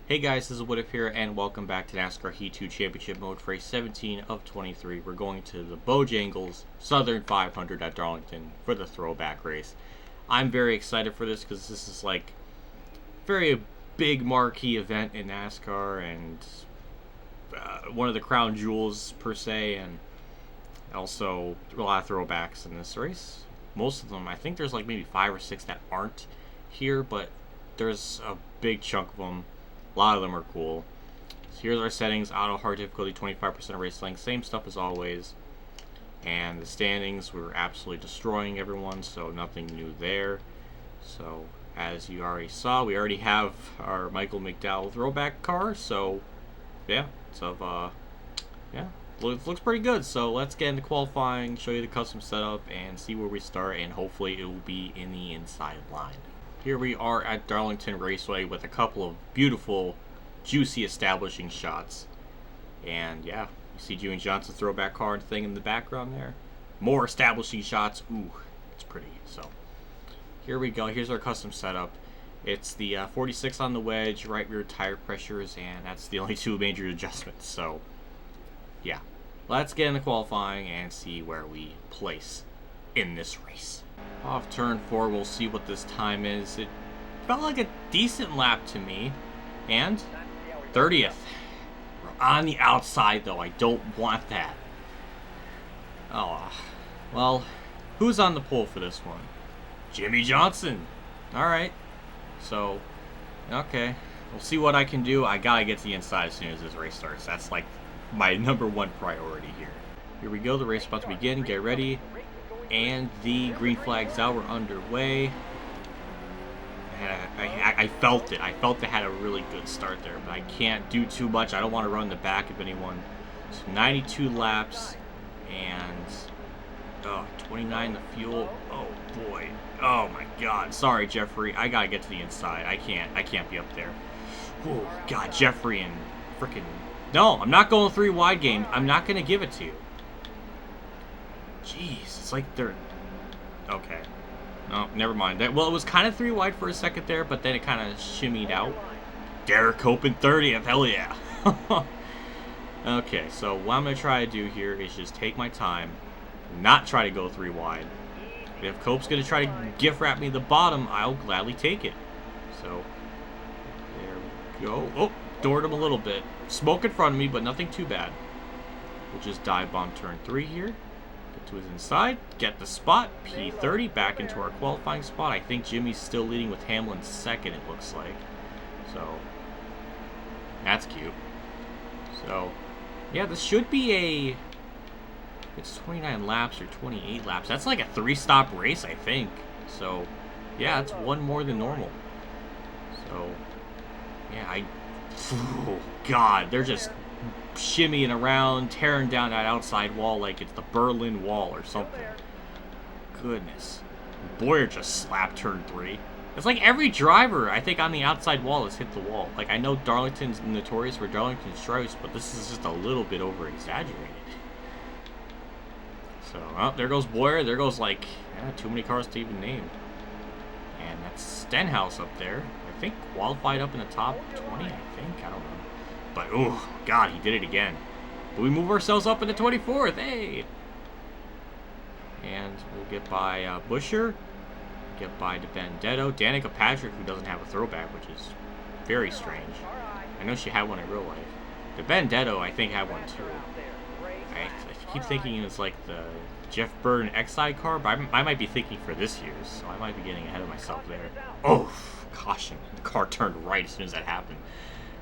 Hey guys, this is WhatiF here, and welcome back to NASCAR Heat 2 Championship Mode for race 17 of 23. We're going to the Bojangles Southern 500 at Darlington for the throwback race. I'm very excited for this because this is like very big marquee event in NASCAR and one of the crown jewels per se, and also a lot of throwbacks in this race. Most of them, I think there's like maybe 5 or 6 that aren't here, but there's a big chunk of them. A lot of them are cool. So here's our settings: auto, hard difficulty, 25% of race length, same stuff as always. And the standings, we were absolutely destroying everyone, so nothing new there. So as you already saw, we already have our Michael McDowell throwback car. So yeah, looks pretty good. So let's get into qualifying, show you the custom setup, and see where we start. And hopefully it will be in the inside line. Here we are at Darlington Raceway with a couple of beautiful, juicy establishing shots. And yeah, you see Jimmy Johnson's throwback car thing in the background there. More establishing shots. Ooh, it's pretty. So here we go. Here's our custom setup. It's the 46 on the wedge, right rear tire pressures, and that's the only 2 major adjustments. So yeah, let's get into qualifying and see where we place in this race. Off turn 4, we'll see what this time is. It felt like a decent lap to me. And 30th. We're on the outside, though. I don't want that. Oh, well, who's on the pole for this one? Jimmy Johnson. Alright. So, okay. We'll see what I can do. I gotta get to the inside as soon as this race starts. That's like my #1 priority here. Here we go. The race is about to begin. Get ready. And the green flag's out. We're underway. I felt it. I felt they had a really good start there, but I can't do too much. I don't want to run the back of anyone. So 92 laps and 29 the fuel. Oh boy. Oh my God. Sorry, Jeffrey. I gotta get to the inside. I can't be up there. Oh God, Jeffrey and freaking. No, I'm not going 3 wide game. I'm not gonna give it to you. Jeez, it's like they're... Okay. No, never mind. Well, it was kind of 3 wide for a second there, but then it kind of shimmied out. Derek Cope in 30th. Hell yeah. Okay, so what I'm going to try to do here is just take my time, not try to go 3 wide. If Cope's going to try to gift wrap me the bottom, I'll gladly take it. So, there we go. Oh, doored him a little bit. Smoke in front of me, but nothing too bad. We'll just dive bomb turn 3 here. To his inside, get the spot, P30, back into our qualifying spot. I think Jimmy's still leading with Hamlin second, it looks like. So, that's cute. So, yeah, this should be a... It's 29 laps or 28 laps. That's like a 3-stop race, I think. So, yeah, it's 1 more than normal. So, yeah, oh, God, they're just... shimmying around, tearing down that outside wall like it's the Berlin Wall or something. Goodness. Boyer just slapped turn 3. It's like every driver, I think, on the outside wall has hit the wall. Like, I know Darlington's notorious for Darlington stripes, but this is just a little bit over-exaggerated. So, oh, there goes Boyer. There goes, like, too many cars to even name. And that's Stenhouse up there. I think qualified up in the top 20, I think. I don't know. But, oh, God, he did it again. But we move ourselves up in the 24th. Hey! And we'll get by Busher. Get by DeBenedetto. Danica Patrick, who doesn't have a throwback, which is very strange. I know she had one in real life. DeBenedetto, I think, had one, too. I keep thinking it's like the Jeff Burton X-Side car, but I might be thinking for this year's, so I might be getting ahead of myself there. Oh, caution. The car turned right as soon as that happened.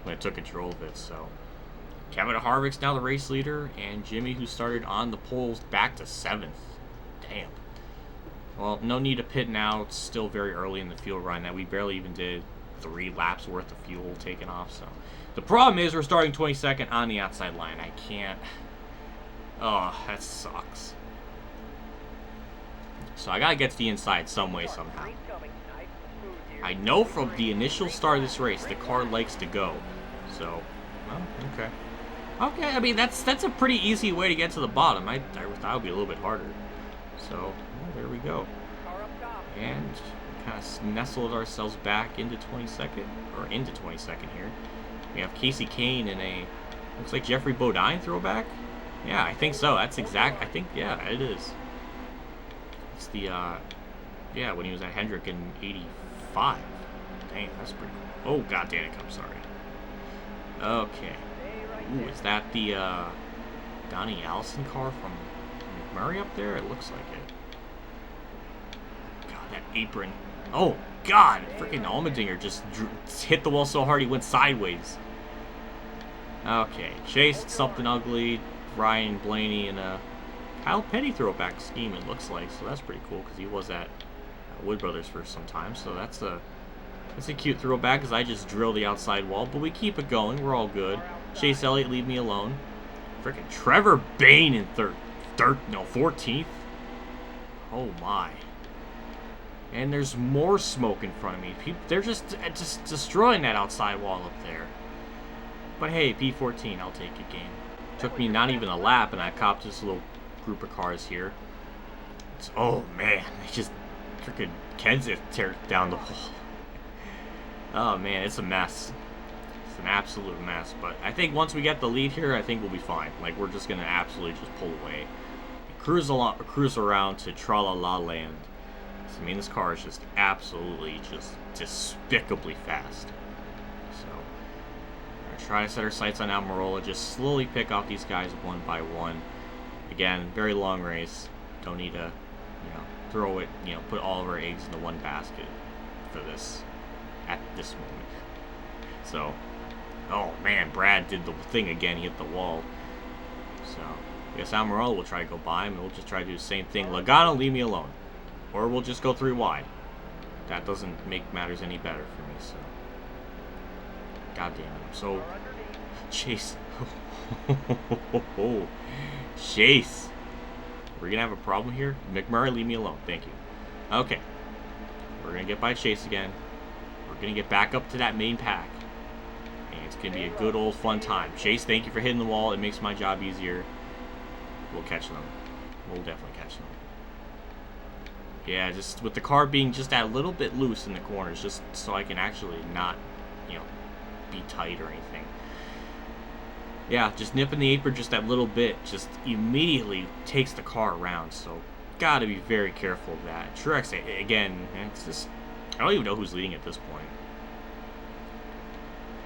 When it took control of it. So Kevin Harvick's now the race leader, and Jimmy, who started on the poles, back to 7th. Damn. Well, no need to pit now. It's still very early in the fuel run. That we barely even did 3 laps worth of fuel taken off. So the problem is we're starting 22nd on the outside line. I can't. Oh, that sucks. So I gotta get to the inside some way, somehow. I know from the initial start of this race, the car likes to go. So, well, okay. Okay, I mean, that's a pretty easy way to get to the bottom. I thought it would be a little bit harder. So, well, there we go. And kind of nestled ourselves back into 22nd, or into 22nd here. We have Casey Kane in a, looks like Jeffrey Bodine throwback. Yeah, I think so. That's exact. I think, yeah, it is. It's the, yeah, when he was at Hendrick in 85. Dang, that's pretty cool. Oh, god damn it, I'm sorry. Okay. Ooh, is that the, Donnie Allison car from McMurray up there? It looks like it. God, that apron. Oh, God! Freaking Allmendinger just hit the wall so hard he went sideways. Okay, Chase, something ugly. Ryan Blaney and a Kyle Petty throwback scheme, it looks like. So that's pretty cool because he was at Wood Brothers for some time. So that's a cute throwback because I just drill the outside wall. But we keep it going. We're all good. Chase Elliott, leave me alone. Freaking Trevor Bayne in 14th. Oh my. And there's more smoke in front of me. They're just destroying that outside wall up there. But hey, P14, I'll take it, game. Took me not even a lap, and I copped this little group of cars here. Oh man, they just freaking Kenseth tear down the wall. Oh man, it's a mess. It's an absolute mess. But I think once we get the lead here, I think we'll be fine. Like, we're just gonna absolutely just pull away, cruise around to Tra-La-La Land. I mean, this car is just absolutely just despicably fast. So, we're going to try to set our sights on Almirola, just slowly pick off these guys one by one. Again, very long race. Don't need to, throw it, put all of our eggs into one basket for this, at this moment. So, oh man, Brad did the thing again. He hit the wall. So, I guess Almirola will try to go by him, and we'll just try to do the same thing. Logano, leave me alone. Or we'll just go 3 wide. That doesn't make matters any better for me, so. God damn it. I'm so. Chase. Chase. We're gonna have a problem here? McMurray, leave me alone. Thank you. Okay. We're gonna get by Chase again. We're gonna get back up to that main pack. And it's gonna be a good old fun time. Chase, thank you for hitting the wall. It makes my job easier. We'll catch them. We'll definitely catch them. Yeah, just with the car being just a little bit loose in the corners, just so I can actually not, be tight or anything. Yeah, just nipping the apron just that little bit just immediately takes the car around, so gotta be very careful of that. Truex, again, it's just, I don't even know who's leading at this point.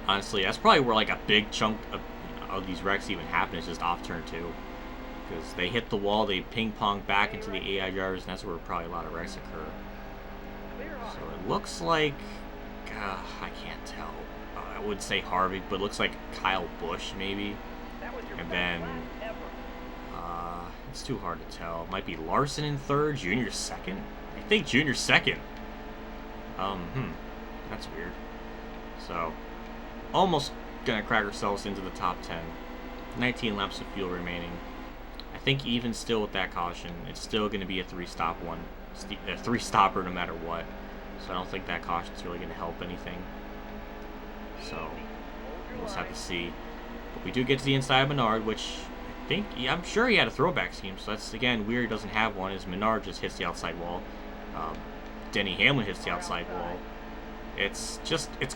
Honestly, that's probably where, like, a big chunk of these wrecks even happen, is just off turn 2. Because they hit the wall, they ping-pong back into the AI drivers, and that's where probably a lot of wrecks occur. So it looks like, I can't tell. I would say Harvick, but it looks like Kyle Busch maybe. And then, it's too hard to tell. It might be Larson in 3rd, Junior 2nd. I think Junior 2nd. That's weird. So, almost gonna crack ourselves into the top 10. 19 laps of fuel remaining. I think even still with that caution, it's still going to be a 3-stopper no matter what. So I don't think that caution's really going to help anything. So we'll just have to see. But we do get to the inside of Menard, which I think, I'm sure he had a throwback scheme. So that's, again, weird he doesn't have one, is Menard just hits the outside wall. Denny Hamlin hits the outside wall. It's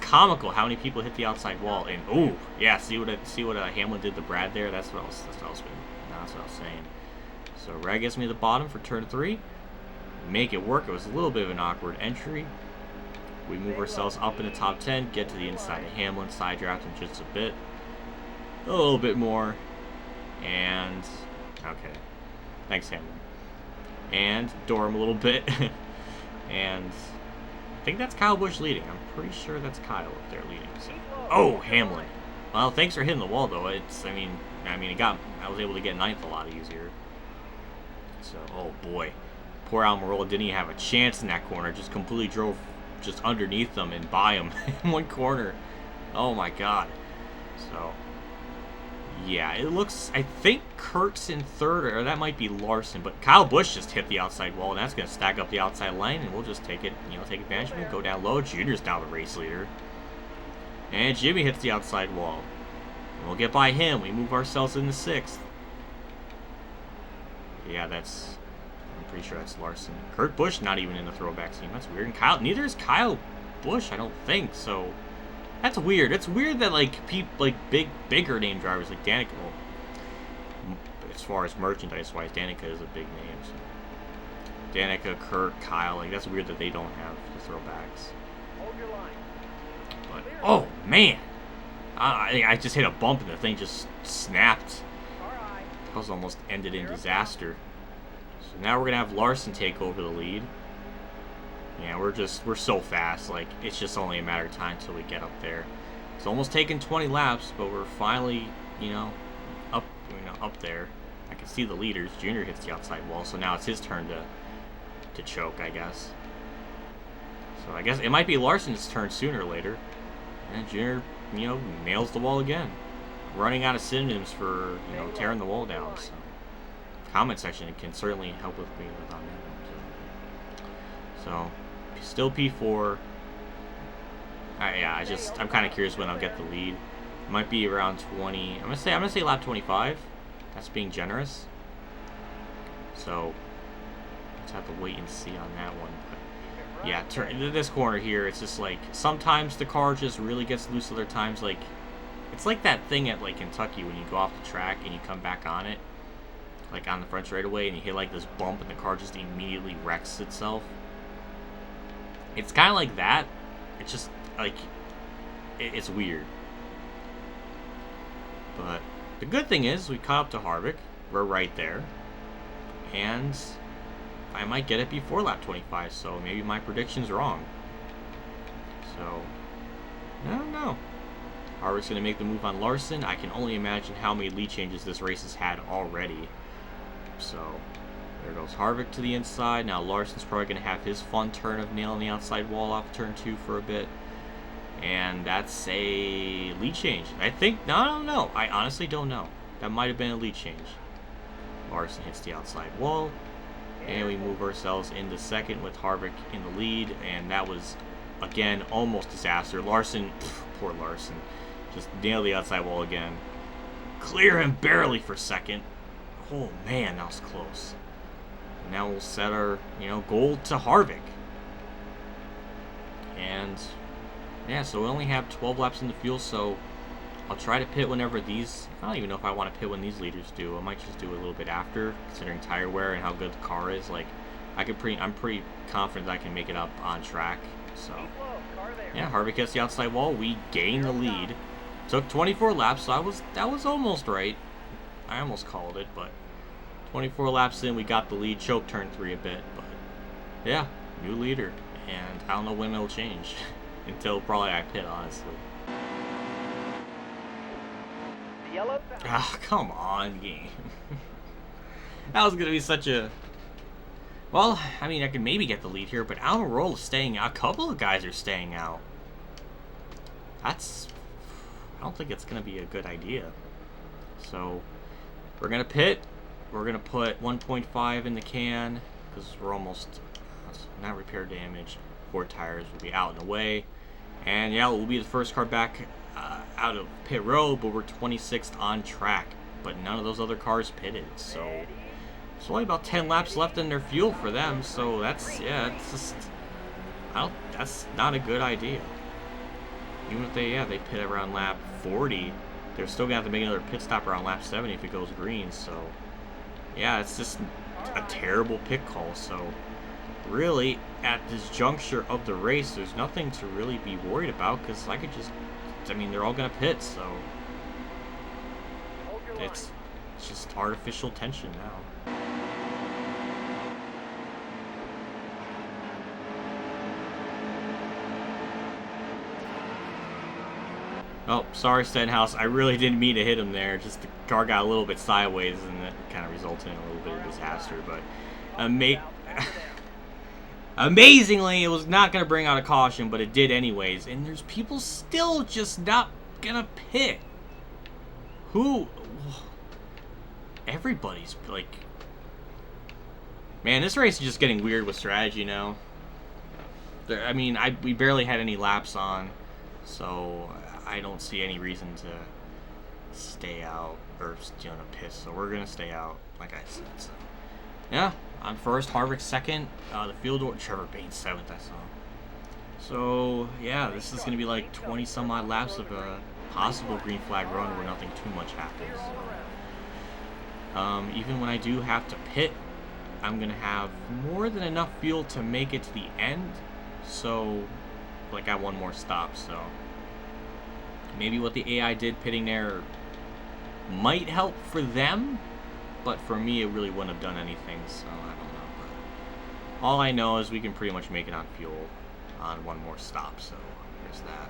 comical how many people hit the outside wall. And, ooh, yeah, see what Hamlin did to Brad there? That's what I was saying. So Rag gets me the bottom for turn 3. Make it work. It was a little bit of an awkward entry. We move ourselves up in the top 10, get to the inside of Hamlin, side draft him just a little bit more. And, okay. Thanks, Hamlin. And door him a little bit. And I think that's Kyle Busch leading. I'm pretty sure that's Kyle up there leading. So. Oh, Hamlin. Well, thanks for hitting the wall, though. I was able to get 9th a lot easier. So, oh boy. Poor Almirola didn't even have a chance in that corner. Just completely drove just underneath them and by him in one corner. Oh my god. So, yeah, it looks, I think Kurt's in 3rd, or that might be Larson, but Kyle Busch just hit the outside wall, and that's going to stack up the outside line, and we'll just take it, take advantage of it, go down low. Junior's now the race leader. And Jimmy hits the outside wall. And we'll get by him. We move ourselves into 6th. Yeah, I'm Pretty sure that's Larson. Kurt Busch not even in the throwback team. That's weird. And Kyle, neither is Kyle Busch, I don't think. So that's weird. It's weird that like bigger name drivers like Danica, well, as far as merchandise wise, Danica is a big name. So Danica, Kurt, Kyle, like that's weird that they don't have the throwbacks. Hold your line. But oh man, I just hit a bump and the thing just snapped. That was almost ended in disaster. So now we're gonna have Larson take over the lead. Yeah, we're so fast. Like it's just only a matter of time till we get up there. It's almost taken 20 laps, but we're finally, up there. I can see the leaders. Junior hits the outside wall, so now it's his turn to choke, I guess. So I guess it might be Larson's turn sooner or later. And Junior, nails the wall again. Running out of synonyms for, tearing the wall down. So comment section can certainly help with me on that. So still P4. I'm kind of curious when I'll get the lead. It might be around 20. I'm gonna say lap 25. That's being generous. So let's have to wait and see on that one. But yeah, this corner here, it's just like sometimes the car just really gets loose. Other times, like it's like that thing at like Kentucky when you go off the track and you come back on it, like on the front straightaway, and you hit like this bump and the car just immediately wrecks itself. It's kind of like that. It's just like it's weird. But the good thing is we caught up to Harvick. We're right there. And I might get it before lap 25, so maybe my prediction's wrong. So, I don't know. Harvick's going to make the move on Larson. I can only imagine how many lead changes this race has had already. So, there goes Harvick to the inside. Now Larson's probably going to have his fun turn of nailing the outside wall off turn 2 for a bit. And that's a lead change. I think, no, I don't know. I honestly don't know. That might have been a lead change. Larson hits the outside wall. And we move ourselves into second with Harvick in the lead. And that was, again, almost disaster. Larson, poor Larson, just nailed the outside wall again. Clear him barely for second. Oh, man, that was close. And now we'll set our, goal to Harvick. And yeah, so we only have 12 laps in the fuel, so I'll try to pit whenever these... I don't even know if I want to pit when these leaders do. I might just do a little bit after, considering tire wear and how good the car is. Like, I'm pretty confident that I can make it up on track. So, yeah, Harvick gets the outside wall. We gain the lead. Took 24 laps, so that was almost right. I almost called it, but 24 laps in, we got the lead. Choke turn 3 a bit, but yeah, new leader. And I don't know when it'll change. Until probably I pit, honestly. Ah, come on, game. That was going to be such a... Well, I mean, I could maybe get the lead here, but Almirola is staying out. A couple of guys are staying out. That's... I don't think it's going to be a good idea. So, we're going to pit. We're going to put 1.5 in the can, because we're almost... not repair damage. 4 tires will be out and away. And yeah, we'll be the first car back out of pit road, but we're 26th on track. But none of those other cars pitted, so there's only about 10 laps left in their fuel for them. So that's it's just that's not a good idea. Even if they pit around lap 40, they're still gonna have to make another pit stop around lap 70 if it goes green. So yeah, it's just a terrible pit call. So really, at this juncture of the race, there's nothing to really be worried about, because they're all going to pit, so it's just artificial tension now. Oh, sorry, Stenhouse. I really didn't mean to hit him there. Just the car got a little bit sideways, and that kind of resulted in a little bit of disaster, but amazingly, it was not going to bring out a caution, but it did anyways. And there's people still just not going to pit. Who? Everybody's like... Man, this race is just getting weird with strategy now. We barely had any laps on, so I don't see any reason to stay out or to piss. So we're going to stay out, like I said. So Yeah, I'm first, Harvick second, the field order, Trevor Bates seventh, I saw. So, yeah, this is going to be like 20 some odd laps of a possible green flag run where nothing too much happens. Even when I do have to pit, I'm going to have more than enough fuel to make it to the end. So, like, I got one more stop, so maybe what the AI did pitting there might help for them, but for me it really wouldn't have done anything, so I don't know. But all I know is we can pretty much make it on fuel on one more stop, so there's that.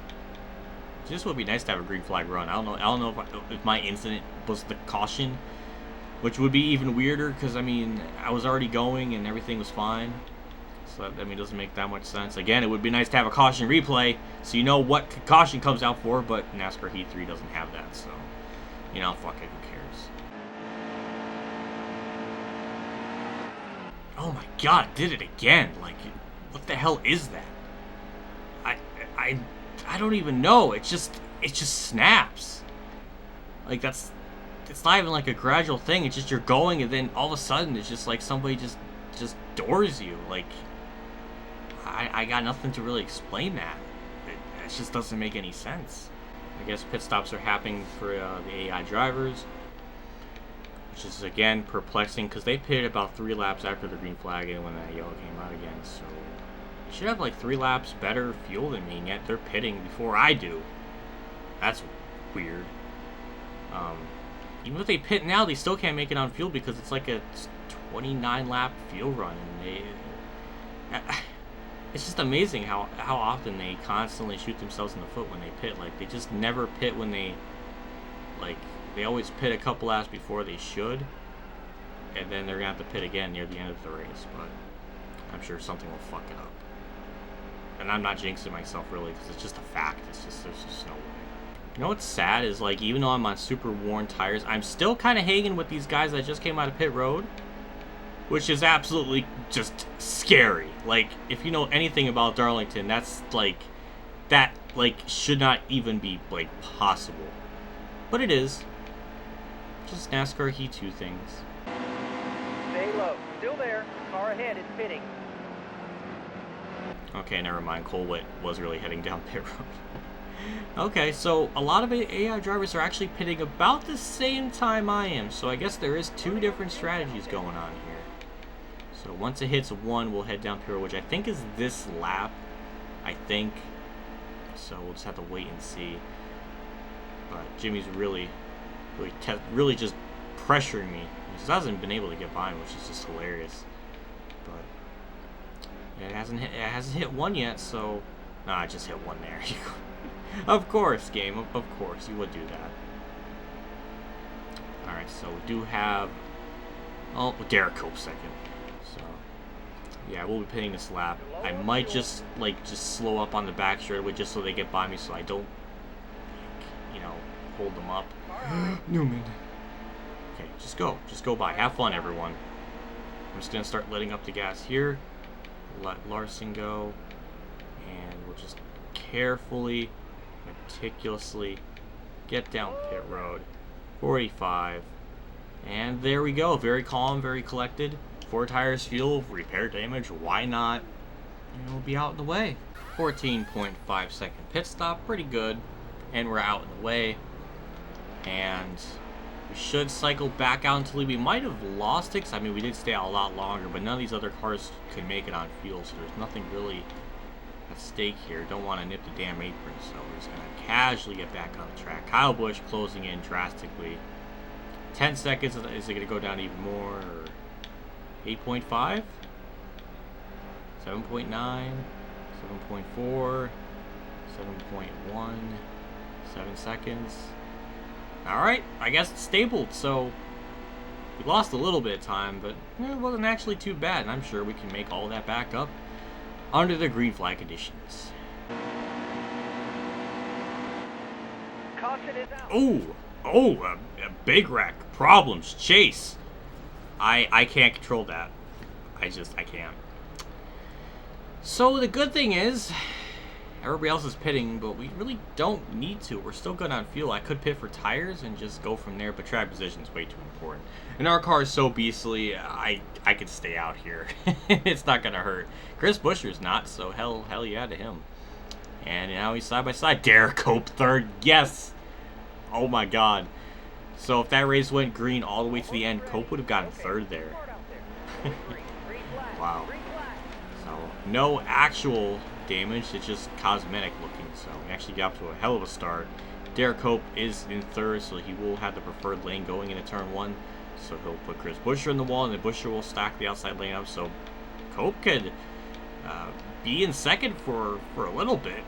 It just would be nice to have a green flag run. I don't know if my incident was the caution, which would be even weirder because I mean I was already going and everything was fine. So that, I mean, doesn't make that much sense. Again, it would be nice to have a caution replay so you know what caution comes out for, but NASCAR Heat 3 doesn't have that, so you know, fuck it, who cares? Oh my god, it did it again. Like, what the hell is that? I don't even know. It just snaps. Like, it's not even like a gradual thing. It's just you're going and then all of a sudden it's just like somebody just doors you. Like, I got nothing to really explain that. It just doesn't make any sense. I guess pit stops are happening for the AI drivers, which is again perplexing because they pitted about 3 laps after the green flag and when that yellow came out again. So they should have like 3 laps better fuel than me, and yet they're pitting before I do. That's weird. Even if they pit now, they still can't make it on fuel because it's like a 29 lap fuel run, and it's just amazing how often they constantly shoot themselves in the foot when they pit. Like, they just never pit when they always pit a couple laps before they should, and then they're gonna have to pit again near the end of the race. But I'm sure something will fuck it up, and I'm not jinxing myself really because it's just a fact. There's just no way. You know what's sad is, like, even though I'm on super worn tires, I'm still kind of hanging with these guys that just came out of pit road, which is absolutely just scary. Like, if you know anything about Darlington, that should not even be, like, possible. But it is. Just NASCAR Heat 2 things. Stay low. Still there. Car ahead is pitting. Okay, never mind. Colwitt was really heading down pit road. Okay, so a lot of AI drivers are actually pitting about the same time I am. So I guess there is 2 different strategies going on here. So once it hits 1, we'll head down pit road, which I think is this lap. I think. So we'll just have to wait and see. But Jimmy's really just pressuring me. He just hasn't been able to get by me, which is just hilarious. But it hasn't hit 1 yet, so nah, I just hit 1 there. Of course, game. Of course, you would do that. Alright, so we do have Derek Cope second. So yeah, we'll be pitting this lap. I might just slow up on the back straightaway just so they get by me so I don't, you know, hold them up. Newman. Okay, just go by. Have fun, everyone. I'm just gonna start letting up the gas here. Let Larson go, and we'll just carefully, meticulously get down pit road. 45, and there we go. Very calm, very collected. 4 tires, fuel, repair damage. Why not? And we'll be out of the way. 14.5 second pit stop, pretty good, and we're out of the way. And we should cycle back out until we might have lost it, because I mean we did stay out a lot longer, but none of these other cars could make it on fuel, so there's nothing really at stake here. Don't want to nip the damn apron, so we're just going to casually get back on the track. Kyle Busch closing in drastically. 10 seconds, is it going to go down even more? Or 8.5? 7.9? 7.4? 7.1? 7 seconds? Alright, I guess it's stabled, so we lost a little bit of time, but it wasn't actually too bad, and I'm sure we can make all that back up under the green flag conditions. Caution is out. A big wreck. Problems. Chase. I can't control that. I can't. So the good thing is, Everybody else is pitting, but we really don't need to. We're still good on fuel. I could pit for tires and just go from there, but track position is way too important. And our car is so beastly, I could stay out here. It's not gonna hurt. Chris Buescher's not, so hell yeah to him. And now he's side by side. Derek Cope third, yes! Oh my god. So if that race went green all the way to the end, Cope would have gotten third there. Wow. So no actual damage, it's just cosmetic looking. So we actually got up to a hell of a start. Derek Cope is in third, so he will have the preferred lane going into turn 1. So he'll put Chris Buescher in the wall, and then Buescher will stack the outside lane up. So Cope could be in second for a little bit,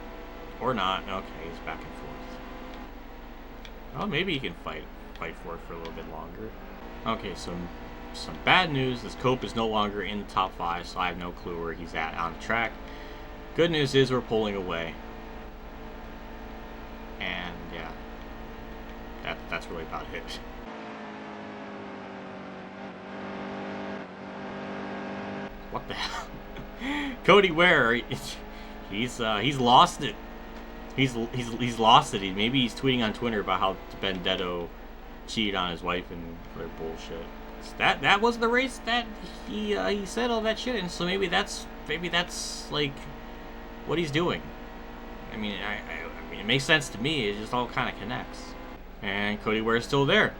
or not. Okay, he's back and forth. Oh, maybe he can fight for it for a little bit longer. Okay, so some bad news is Cope is no longer in the top 5, so I have no clue where he's at on the track. Good news is we're pulling away. And yeah, that's really about it. What the hell? Cody Ware, he's lost it. He's lost it. Maybe he's tweeting on Twitter about how Benedetto cheated on his wife and their bullshit. That was the race that he said all that shit, and so maybe that's like what he's doing. I mean, I mean, it makes sense to me. It just all kind of connects. And Cody Ware is still there.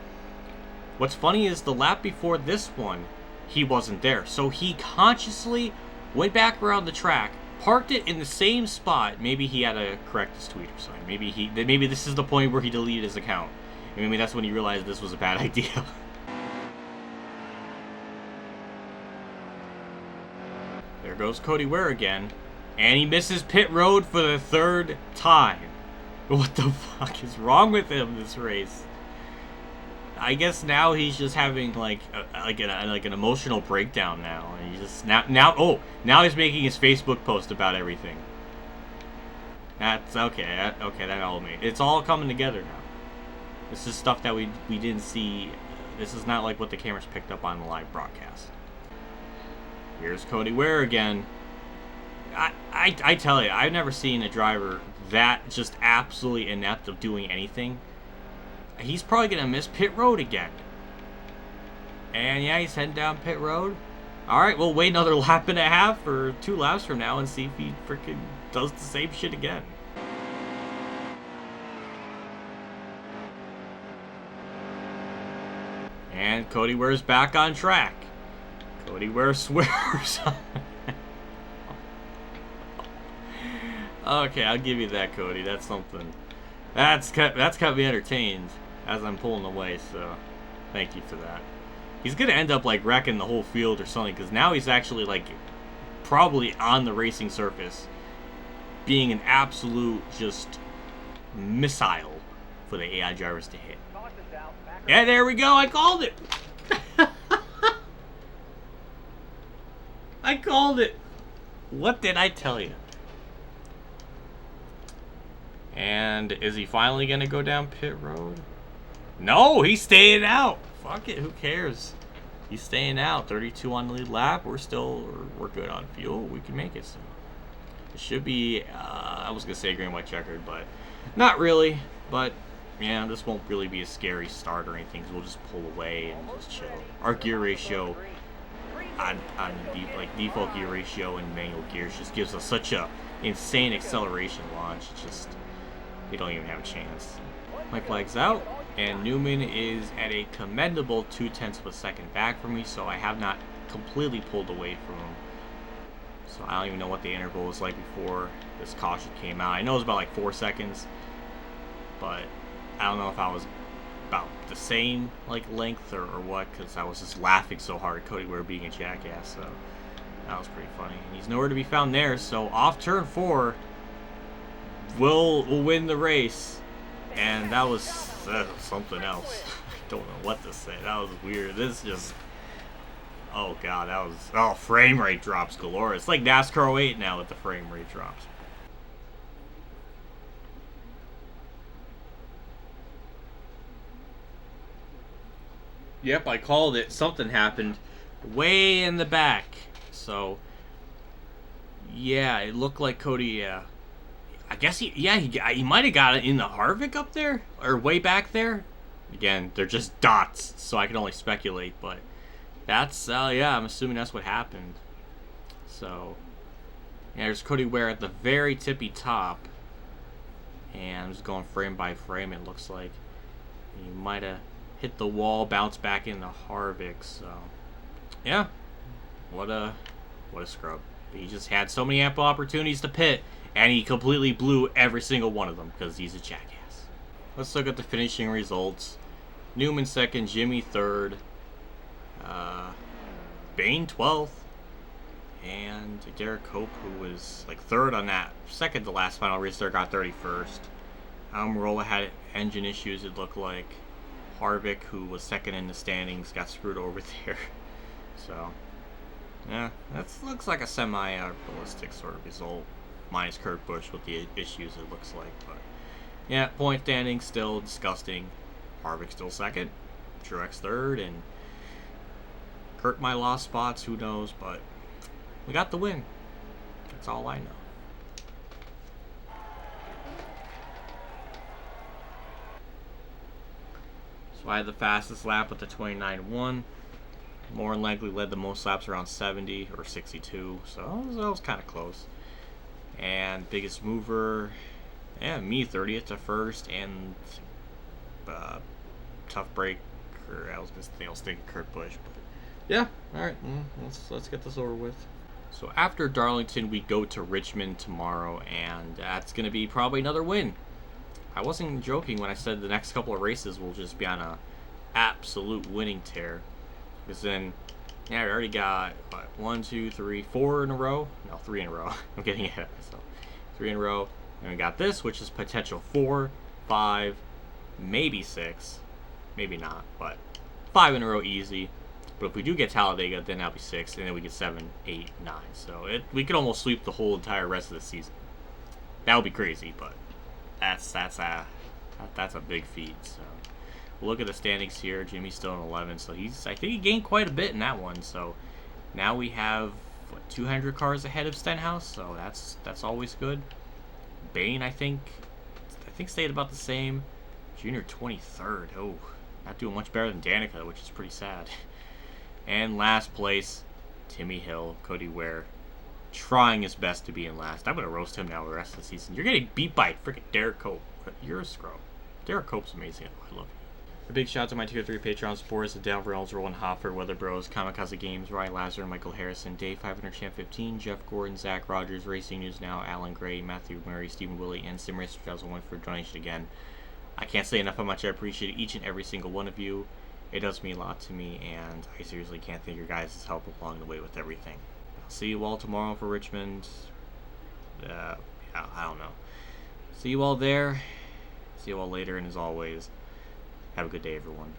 What's funny is the lap before this one, he wasn't there. So he consciously went back around the track, parked it in the same spot. Maybe he had to correct his tweet or something. Maybe this is the point where he deleted his account. And maybe that's when he realized this was a bad idea. There goes Cody Ware again. And he misses pit road for the 3rd time. What the fuck is wrong with him this race? I guess now he's just having like an emotional breakdown now, and he just now he's making his Facebook post about everything. That's okay. That all made. It's all coming together now. This is stuff that we didn't see. This is not like what the cameras picked up on the live broadcast. Here's Cody Ware again. I tell you, I've never seen a driver that just absolutely inept of doing anything. He's probably going to miss pit road again. And yeah, he's heading down pit road. Alright, we'll wait another lap and a half or 2 laps from now and see if he freaking does the same shit again. And Cody Ware's back on track. Cody Ware swears. Okay, I'll give you that, Cody. That's something. That's kept me entertained as I'm pulling away, so thank you for that. He's gonna end up like wrecking the whole field or something, because now he's actually like probably on the racing surface, being an absolute just missile for the AI drivers to hit. Yeah, there we go. I called it. I called it. What did I tell you? And is he finally going to go down pit road? No, he's staying out. Fuck it, who cares? He's staying out. 32 on the lead lap. We're good on fuel. We can make it soon. It should be, I was going to say green, white, checkered, but not really. But, yeah, this won't really be a scary start or anything, because we'll just pull away and just chill. Our gear ratio on default gear ratio and manual gears just gives us such a insane acceleration launch. It's just, we don't even have a chance. My flag's out, and Newman is at a commendable 0.2 of a second back from me, so I have not completely pulled away from him. So I don't even know what the interval was like before this caution came out. I know it was about like 4 seconds, but I don't know if I was about the same like length or what, because I was just laughing so hard at Cody Ware being a jackass. So that was pretty funny. And he's nowhere to be found there, so off turn 4, we'll win the race. And that was something else. I don't know what to say. That was weird. This just, oh god, that was, frame rate drops galore. It's like NASCAR 08 now with the frame rate drops. Yep, I called it. Something happened way in the back. So, yeah, it looked like Cody, I guess he might have got it in the Harvick up there, or way back there. Again, they're just dots, so I can only speculate, but that's, I'm assuming that's what happened. So, yeah, there's Cody Ware at the very tippy top, and I'm just going frame by frame, it looks like. He might have hit the wall, bounced back in the Harvick, so, yeah, what a scrub. He just had so many ample opportunities to pit, and he completely blew every single one of them because he's a jackass. Let's look at the finishing results. Newman second, Jimmy third, Bain 12th, and Derek Cope, who was like third on that second to last final restart, got 31st. Almirola had engine issues, it looked like. Harvick, who was second in the standings, got screwed over there. So, yeah, that looks like a semi-realistic sort of result. Minus Kurt Busch with the issues, it looks like. But yeah, point standing still disgusting. Harvick still second, Truex third, and Kurt might lost spots, who knows, but we got the win. That's all I know. So I had the fastest lap with the 29.1. More than likely led the most laps around 70 or 62, so that was kind of close. And biggest mover, me 30th to first, and tough break. I was thinking Kurt Busch, but yeah, all right, let's get this over with. So after Darlington, we go to Richmond tomorrow, and that's gonna be probably another win. I wasn't joking when I said the next couple of races will just be on a absolute winning tear, because then, yeah, we already got what, 1, 2, 3, 4 in a row. No, 3 in a row. I'm getting ahead of myself. 3 in a row, and we got this, which is potential 4, 5, maybe 6, maybe not, but 5 in a row easy. But if we do get Talladega, then that'll be 6, and then we get 7, 8, 9. So we could almost sweep the whole entire rest of the season. That would be crazy, but that's a big feat. So we'll look at the standings here. Jimmy's still in 11, so I think he gained quite a bit in that one. So now we have 200 cars ahead of Stenhouse, so that's always good. Bain, I think stayed about the same. Junior 23rd. Oh, not doing much better than Danica, which is pretty sad. And last place, Timmy Hill, Cody Ware, trying his best to be in last. I'm going to roast him now the rest of the season. You're getting beat by freaking Derek Cope. You're a scrub. Derek Cope's amazing. I love you. A big shout out to my Tier 3 Patreon supporters, the Dale Reynolds, Roland Hofer, Weather Bros, KamikazeGames, Ronnie Lazzarine, Michael Harrison, Dave 500 Champ 15, Jeff Gordon, Zach Rogers, Racing News Now, Alan Gray, Matthew Murray, Stephen Willey, and SimRacer 2001 for donation again. I can't say enough how much I appreciate each and every single one of you. It does mean a lot to me, and I seriously can't thank your guys' help along the way with everything. I'll see you all tomorrow for Richmond. I don't know. See you all there. See you all later, and as always, have a good day, everyone.